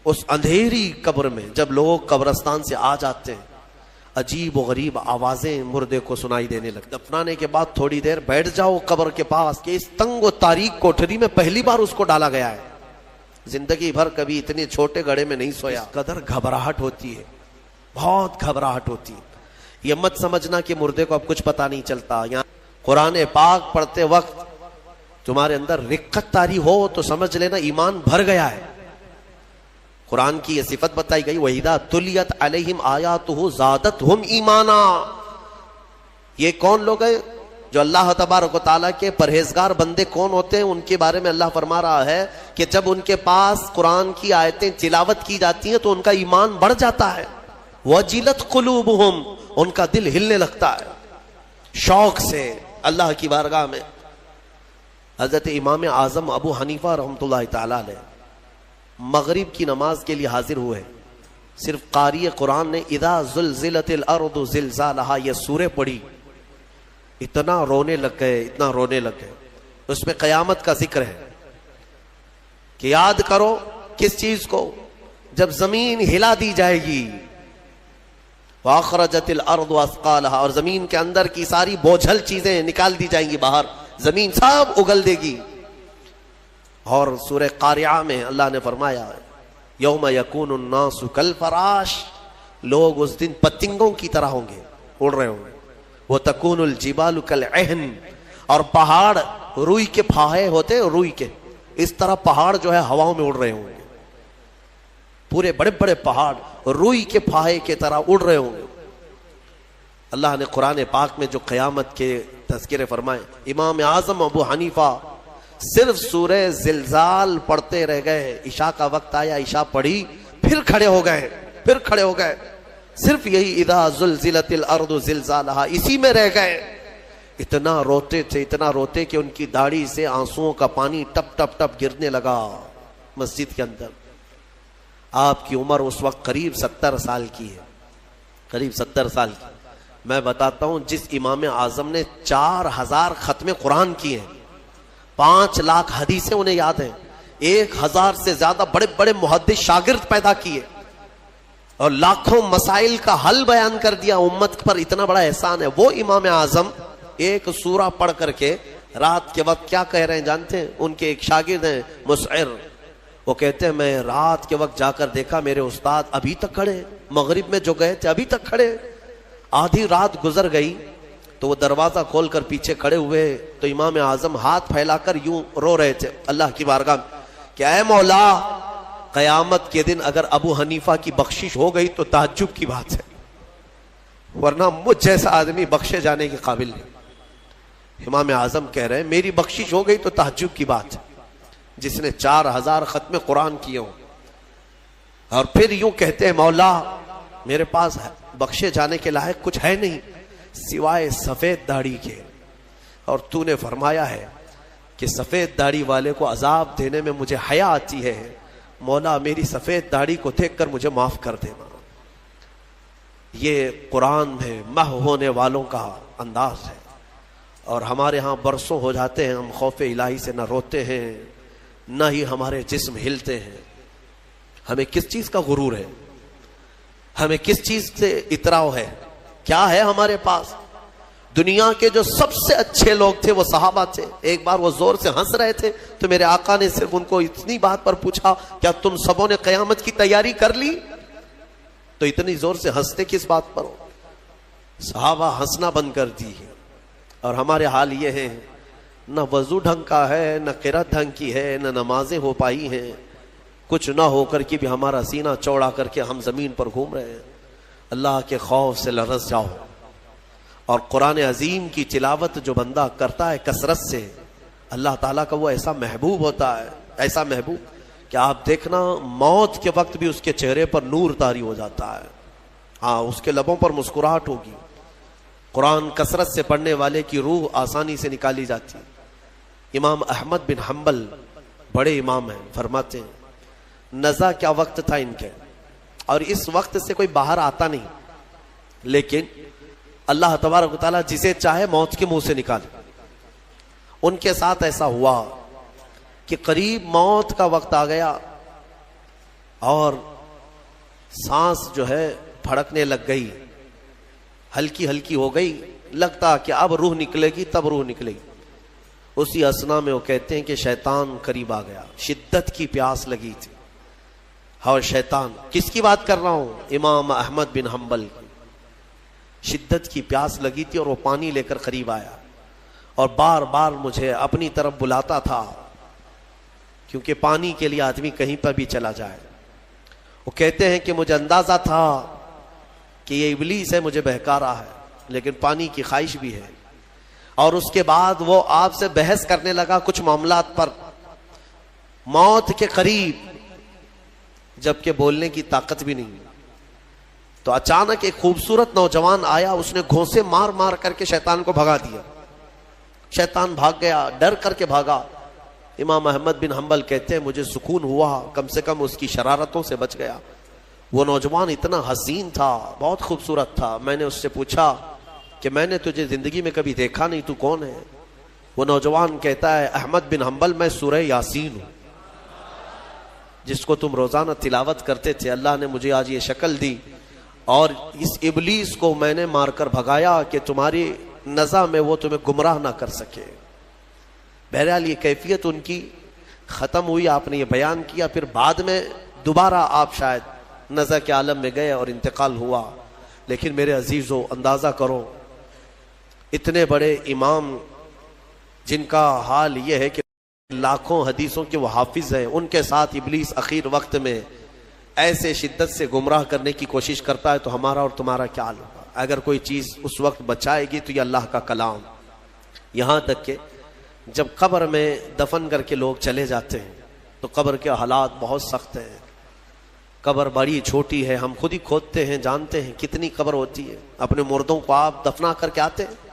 اس اندھیری قبر میں جب لوگ قبرستان سے آ جاتے ہیں، عجیب و غریب آوازیں مردے کو سنائی دینے لگتی۔ دفنانے کے بعد تھوڑی دیر بیٹھ جاؤ قبر کے پاس کہ اس تنگ و تاریک کوٹھری میں پہلی بار اس کو ڈالا گیا ہے، زندگی بھر کبھی اتنے چھوٹے گڑھے میں نہیں سویا۔ قدر گھبراہٹ ہوتی ہے، بہت گھبراہٹ ہوتی ہے۔ یہ مت سمجھنا کہ مردے کو اب کچھ پتا نہیں چلتا۔ یہاں قرآن پاک پڑھتے وقت تمہارے اندر رقت طاری ہو تو سمجھ لینا ایمان بھر گیا ہے۔ قرآن کی یہ صفت بتائی گئی، وَإِذَا تُلِيَتْ عَلَيْهِمْ آيَاتُهُ زَادَتْهُمْ ایمانا۔ یہ کون لوگ ہیں جو اللہ تبارک و تعالیٰ کے پرہیزگار بندے کون ہوتے ہیں؟ ان کے بارے میں اللہ فرما رہا ہے کہ جب ان کے پاس قرآن کی آیتیں تلاوت کی جاتی ہیں تو ان کا ایمان بڑھ جاتا ہے۔ وَجِلَتْ قُلُوبُهُمْ، ان کا دل ہلنے لگتا ہے شوق سے اللہ کی بارگاہ میں۔ حضرت امام اعظم ابو حنیفہ رحمۃ اللہ تعالیٰ علیہ مغرب کی نماز کے لیے حاضر ہوئے، صرف قاری قرآن نے اذا زلزلت الارض زلزالہا یہ سورہ پڑھی، اتنا رونے لگ گئے۔ اس میں قیامت کا ذکر ہے کہ یاد کرو کس چیز کو؟ جب زمین ہلا دی جائے گی، وَأَخْرَجَتِ الْأَرْضُ أَثْقَالَهَا، اور زمین کے اندر کی ساری بوجھل چیزیں نکال دی جائیں گی باہر، زمین سب اگل دے گی۔ اور سورہ قاریعہ میں اللہ نے فرمایا یوم یکون الناس کالفراش، لوگ اس دن پتنگوں کی طرح ہوں گے، اڑ رہے ہوں گے۔ وتکون الجبال کالعہن، اور پہاڑ روئی کے پھاہے ہوتے، روئی کے اس طرح پہاڑ جو ہے ہواؤں میں اڑ رہے ہوں گے، پورے بڑے بڑے پہاڑ روئی کے پھاہے کی طرح اڑ رہے ہوں گے۔ اللہ نے قرآن پاک میں جو قیامت کے تذکرے فرمائے، امام اعظم ابو حنیفہ صرف سورہ زلزال پڑھتے رہ گئے، عشاء کا وقت آیا، عشاء پڑھی، پھر کھڑے ہو گئے، صرف یہی اذا زلزلت الارض زلزالہا اسی میں رہ گئے۔ اتنا روتے کہ ان کی داڑھی سے آنسوؤں کا پانی ٹپ ٹپ ٹپ گرنے لگا مسجد کے اندر۔ آپ کی عمر اس وقت قریب 70 سال کی ہے، قریب 70 سال کی۔ میں بتاتا ہوں، جس امام اعظم نے 4000 ختم قرآن کیے ہیں، 5 لاکھ حدیثیں انہیں یاد ہیں، 1000 سے زیادہ بڑے بڑے محدث شاگرد پیدا کیے، اور لاکھوں مسائل کا حل بیان کر دیا، امت پر اتنا بڑا احسان ہے۔ وہ امام اعظم ایک سورہ پڑھ کر کے رات کے وقت کیا کہہ رہے ہیں جانتے ہیں؟ ان کے ایک شاگرد ہیں مسعر، وہ کہتے ہیں میں رات کے وقت جا کر دیکھا میرے استاد ابھی تک کھڑے، مغرب میں جو گئے تھے ابھی تک کھڑے۔ آدھی رات گزر گئی تو وہ دروازہ کھول کر پیچھے کھڑے ہوئے تو امام اعظم ہاتھ پھیلا کر یوں رو رہے تھے اللہ کی بارگاہ میں کہ اے مولا، قیامت کے دن اگر ابو حنیفہ کی بخشش ہو گئی تو تعجب کی بات ہے، ورنہ مجھ جیسا آدمی بخشے جانے کے قابل نہیں۔ امام اعظم کہہ رہے ہیں میری بخشش ہو گئی تو تعجب کی بات ہے، جس نے 4000 ختم قرآن کیے ہوں، اور پھر یوں کہتے ہیں مولا میرے پاس بخشے جانے کے لائق کچھ ہے نہیں سوائے سفید داڑھی کے، اور تو نے فرمایا ہے کہ سفید داڑھی والے کو عذاب دینے میں مجھے حیا آتی ہے، مولا میری سفید داڑھی کو دیکھ کر مجھے معاف کر دینا۔ یہ قرآن میں محو ہونے والوں کا انداز ہے، اور ہمارے ہاں برسوں ہو جاتے ہیں ہم خوف الہی سے نہ روتے ہیں نہ ہی ہمارے جسم ہلتے ہیں۔ ہمیں کس چیز کا غرور ہے؟ ہمیں کس چیز سے اتراؤ ہے؟ کیا ہے ہمارے پاس؟ دنیا کے جو سب سے اچھے لوگ تھے وہ صحابہ تھے۔ ایک بار وہ زور سے ہنس رہے تھے تو میرے آقا نے صرف ان کو اتنی بات پر پوچھا کیا تم سبوں نے قیامت کی تیاری کر لی؟ تو اتنی زور سے ہنستے کس بات پر ہو؟ صحابہ ہنسنا بند کر دی ہے، اور ہمارے حال یہ ہے نہ وضو ڈھنگ کا ہے، نہ قرات ڈھنگ کی ہے، نہ نمازیں ہو پائی ہیں، کچھ نہ ہو کر کے بھی ہمارا سینہ چوڑا کر کے ہم زمین پر گھوم رہے ہیں۔ اللہ کے خوف سے لرز جاؤ، اور قرآن عظیم کی تلاوت جو بندہ کرتا ہے کثرت سے، اللہ تعالیٰ کا وہ ایسا محبوب ہوتا ہے، ایسا محبوب کہ آپ دیکھنا موت کے وقت بھی اس کے چہرے پر نور طاری ہو جاتا ہے، ہاں اس کے لبوں پر مسکراہٹ ہوگی۔ قرآن کثرت سے پڑھنے والے کی روح آسانی سے نکالی جاتی ہے۔ امام احمد بن حنبل بڑے امام ہیں، فرماتے ہیں نزا کیا وقت تھا ان کے، اور اس وقت سے کوئی باہر آتا نہیں، لیکن اللہ تبارک و تعالیٰ جسے چاہے موت کے منہ سے نکالے۔ ان کے ساتھ ایسا ہوا کہ قریب موت کا وقت آ گیا، اور سانس جو ہے پھڑکنے لگ گئی، ہلکی ہلکی ہو گئی، لگتا کہ اب روح نکلے گی، تب روح نکلے گی۔ اسی اسنا میں وہ کہتے ہیں کہ شیطان قریب آ گیا، شدت کی پیاس لگی تھی۔ اور شیطان، کس کی بات کر رہا ہوں؟ امام احمد بن حنبل کی۔ شدت کی پیاس لگی تھی اور وہ پانی لے کر قریب آیا اور بار بار مجھے اپنی طرف بلاتا تھا، کیونکہ پانی کے لیے آدمی کہیں پر بھی چلا جائے۔ وہ کہتے ہیں کہ مجھے اندازہ تھا کہ یہ ابلیس ہے، مجھے بہکا رہا ہے، لیکن پانی کی خواہش بھی ہے۔ اور اس کے بعد وہ آپ سے بحث کرنے لگا کچھ معاملات پر، موت کے قریب، جبکہ بولنے کی طاقت بھی نہیں۔ تو اچانک ایک خوبصورت نوجوان آیا، اس نے گھونسے مار مار کر کے شیطان کو بھگا دیا۔ شیطان بھاگ گیا، ڈر کر کے بھاگا۔ امام احمد بن حنبل کہتے ہیں مجھے سکون ہوا، کم سے کم اس کی شرارتوں سے بچ گیا۔ وہ نوجوان اتنا حسین تھا، بہت خوبصورت تھا۔ میں نے اس سے پوچھا کہ میں نے تجھے زندگی میں کبھی دیکھا نہیں، تو کون ہے؟ وہ نوجوان کہتا ہے احمد بن حنبل، میں سورہ یاسین ہوں، جس کو تم روزانہ تلاوت کرتے تھے۔ اللہ نے مجھے آج یہ شکل دی اور اس ابلیس کو میں نے مار کر بھگایا کہ تمہاری نزع میں وہ تمہیں گمراہ نہ کر سکے۔ بہرحال یہ کیفیت ان کی ختم ہوئی، آپ نے یہ بیان کیا۔ پھر بعد میں دوبارہ آپ شاید نزع کے عالم میں گئے اور انتقال ہوا۔ لیکن میرے عزیزو، اندازہ کرو، اتنے بڑے امام جن کا حال یہ ہے کہ لاکھوں حدیثوں کے وہ حافظ ہیں، ان کے ساتھ ابلیس اخیر وقت میں ایسے شدت سے گمراہ کرنے کی کوشش کرتا ہے، تو ہمارا اور تمہارا کیا حال ہوگا؟ اگر کوئی چیز اس وقت بچائے گی تو یہ اللہ کا کلام۔ یہاں تک کہ جب قبر میں دفن کر کے لوگ چلے جاتے ہیں تو قبر کے حالات بہت سخت ہیں۔ قبر بڑی چھوٹی ہے، ہم خود ہی کھودتے ہیں، جانتے ہیں کتنی قبر ہوتی ہے۔ اپنے مردوں کو آپ دفنا کر کے آتے ہیں،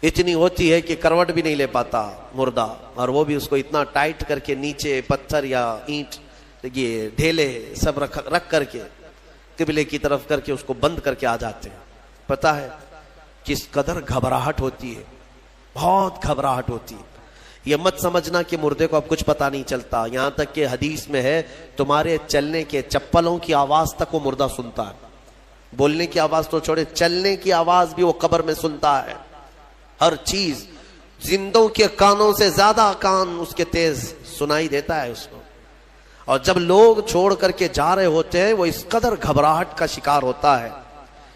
اتنی ہوتی ہے کہ کروٹ بھی نہیں لے پاتا مردہ، اور وہ بھی اس کو اتنا ٹائٹ کر کے نیچے پتھر یا اینٹ، یہ ڈھیلے سب رکھ کر کے قبلے کی طرف کر کے اس کو بند کر کے آ جاتے ہیں۔ پتہ ہے کس قدر گھبراہٹ ہوتی ہے، بہت گھبراہٹ ہوتی ہے۔ یہ مت سمجھنا کہ مردے کو اب کچھ پتہ نہیں چلتا، یہاں تک کہ حدیث میں ہے تمہارے چلنے کے چپلوں کی آواز تک وہ مردہ سنتا ہے۔ بولنے کی آواز تو چھوڑے، چلنے کی آواز بھی وہ قبر میں سنتا ہے۔ ہر چیز زندوں کے کانوں سے زیادہ کان اس کے تیز سنائی دیتا ہے اس کو۔ اور جب لوگ چھوڑ کر کے جا رہے ہوتے ہیں، وہ اس قدر گھبراہٹ کا شکار ہوتا ہے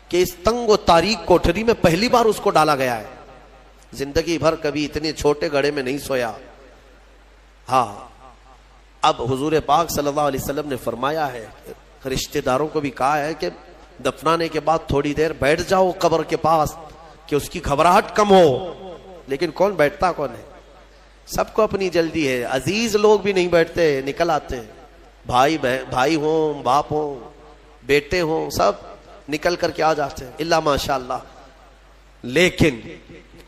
کہ اس تنگ و تاریک کوٹھری میں پہلی بار اس کو ڈالا گیا ہے۔ زندگی بھر کبھی اتنے چھوٹے گڑھے میں نہیں سویا۔ ہاں، اب حضور پاک صلی اللہ علیہ وسلم نے فرمایا ہے، رشتہ داروں کو بھی کہا ہے کہ دفنانے کے بعد تھوڑی دیر بیٹھ جاؤ قبر کے پاس کہ اس کی گھبراہٹ کم ہو۔ لیکن کون بیٹھتا کون ہے؟ سب کو اپنی جلدی ہے۔ عزیز لوگ بھی نہیں بیٹھتے، نکل آتے ہیں، بھائی ہوں، باپ ہوں، بیٹے ہوں، سب نکل کر کے آ جاتے ہیں، الا ماشاء اللہ۔ لیکن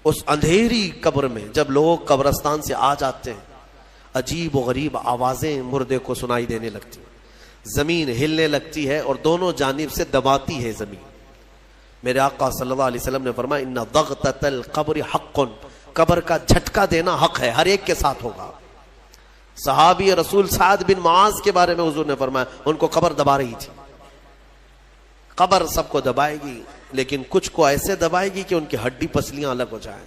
اس اندھیری قبر میں جب لوگ قبرستان سے آ جاتے ہیں، عجیب و غریب آوازیں مردے کو سنائی دینے لگتی ہیں، زمین ہلنے لگتی ہے اور دونوں جانب سے دباتی ہے زمین۔ میرے آقا صلی اللہ علیہ وسلم نے فرمایا ان ضغطۃ القبر حق، قبر کا جھٹکا دینا حق ہے، ہر ایک کے ساتھ ہوگا۔ صحابی رسول سعد بن معاذ کے بارے میں حضور نے فرمایا ان کو قبر دبا رہی تھی۔ قبر سب کو دبائے گی، لیکن کچھ کو ایسے دبائے گی کہ ان کی ہڈی پسلیاں الگ ہو جائیں،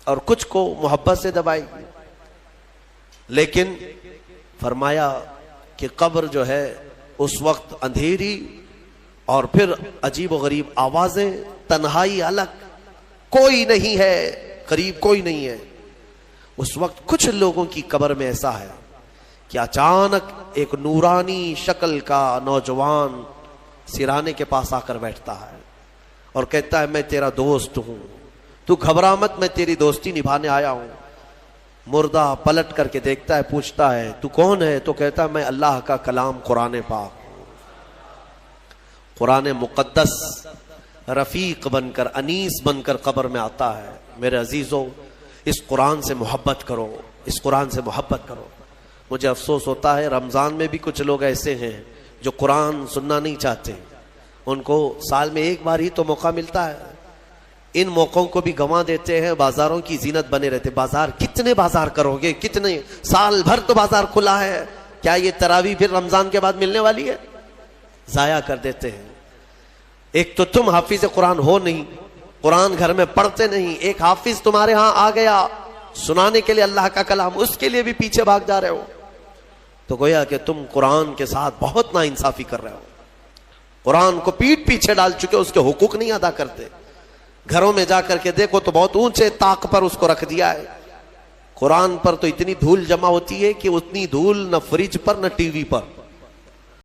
اور کچھ کو محبت سے دبائے گی۔ لیکن فرمایا کہ قبر جو ہے اس وقت اندھیری اور پھر عجیب و غریب آوازیں، تنہائی الگ، کوئی نہیں ہے قریب، کوئی نہیں ہے۔ اس وقت کچھ لوگوں کی قبر میں ایسا ہے کہ اچانک ایک نورانی شکل کا نوجوان سرانے کے پاس آ کر بیٹھتا ہے اور کہتا ہے میں تیرا دوست ہوں، تو گھبرا مت، میں تیری دوستی نبھانے آیا ہوں۔ مردہ پلٹ کر کے دیکھتا ہے، پوچھتا ہے تو کون ہے؟ تو کہتا ہے میں اللہ کا کلام قرآن پاک ہوں۔ قرآن مقدس رفیق بن کر، انیس بن کر قبر میں آتا ہے۔ میرے عزیزو، اس قرآن سے محبت کرو، اس قرآن سے محبت کرو۔ مجھے افسوس ہوتا ہے رمضان میں بھی کچھ لوگ ایسے ہیں جو قرآن سننا نہیں چاہتے، ان کو سال میں ایک بار ہی تو موقع ملتا ہے، ان موقعوں کو بھی گنوا دیتے ہیں، بازاروں کی زینت بنے رہتے۔ بازار کتنے بازار کرو گے، کتنے سال بھر تو بازار کھلا ہے، کیا یہ تراویح پھر رمضان کے بعد ملنے والی ہے؟ ضائع کر دیتے ہیں. ایک تو تم حافظ قرآن ہو نہیں, قرآن گھر میں پڑھتے نہیں, ایک حافظ تمہارے ہاں آ گیا سنانے کے لیے اللہ کا کلام, اس کے لیے بھی پیچھے بھاگ جا رہے ہو. تو گویا کہ تم قرآن کے ساتھ بہت ناانصافی کر رہے ہو. قرآن کو پیٹ پیچھے ڈال چکے, اس کے حقوق نہیں ادا کرتے. گھروں میں جا کر کے دیکھو تو بہت اونچے طاق پر اس کو رکھ دیا ہے. قرآن پر تو اتنی دھول جمع ہوتی ہے کہ اتنی دھول نہ فریج پر نہ ٹی وی پر.